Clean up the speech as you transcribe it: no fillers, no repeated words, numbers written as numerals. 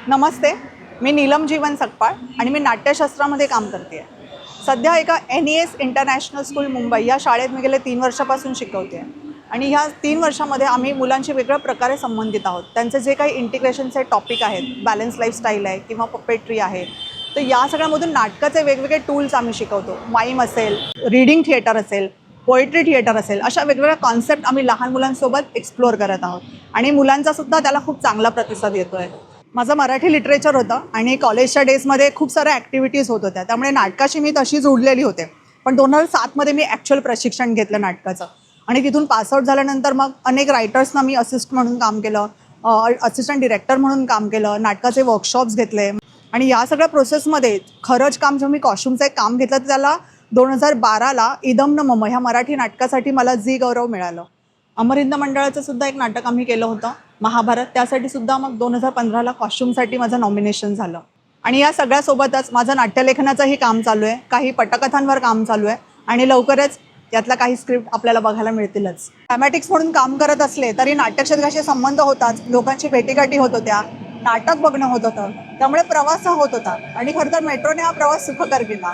नमस्ते, मी नीलम जीवन सकपाळ आणि मी नाट्यशास्त्रामध्ये काम करते आहे. सध्या एका NES इंटरनॅशनल स्कूल मुंबई या शाळेत मी गेले 3 वर्षापासून शिकवते आहे. आणि ह्या 3 वर्षामध्ये आम्ही मुलांशी वेगळ्या प्रकारे संबंधित आहोत. त्यांचे जे काही इंटिग्रेशनचे टॉपिक आहेत, बॅलन्स लाईफस्टाईल आहे किंवा पपेट्री आहे, तर या सगळ्यामधून नाटकाचे वेगवेगळे टूल्स आम्ही शिकवतो. माईम असेल, रीडिंग थिएटर असेल, पोएट्री थिएटर असेल, अशा वेगवेगळ्या कॉन्सेप्ट आम्ही लहान मुलांसोबत एक्सप्लोअर करत आहोत आणि मुलांचासुद्धा त्याला खूप चांगला प्रतिसाद येतो आहे. माझं मराठी लिटरेचर होतं आणि कॉलेजच्या डेजमध्ये खूप साऱ्या ॲक्टिव्हिटीज होत होत्या, त्यामुळे नाटकाशी मी तशी जोडलेली होते. पण 2007मध्ये मी ॲक्च्युअल प्रशिक्षण घेतलं नाटकाचं आणि तिथून पासआउट झाल्यानंतर मग अनेक रायटर्सना मी असिस्ट म्हणून काम केलं, असिस्टंट डिरेक्टर म्हणून काम केलं, नाटकाचे वर्कशॉप्स घेतले. आणि या सगळ्या प्रोसेसमध्ये खरंच काम जेव्हा मी कॉस्ट्युमचं एक काम घेतलं तर त्याला 2012ला इदम न मम ह्या मराठी नाटकासाठी मला झी गौरव मिळालं. अमरिंद मंडळाचं सुद्धा एक नाटक आम्ही केलं होतं, महाभारत, त्यासाठी सुद्धा मग 2015ला कॉस्ट्युमसाठी माझं नॉमिनेशन झालं. आणि या सगळ्यासोबतच माझं नाट्यलेखनाचंही काम चालू आहे, काही पटकथांवर काम चालू आहे आणि लवकरच यातला काही स्क्रिप्ट आपल्याला बघायला मिळतीलच. ड्रॅमॅटिक्स म्हणून काम करत असले तरी नाट्यक्षेत्राशी संबंध होताच, लोकांची भेटीगाठी होत होत्या, नाटक बघणं होत होतं, त्यामुळे प्रवास होत होता आणि खरं तर मेट्रोने हा प्रवास सुखकर केला.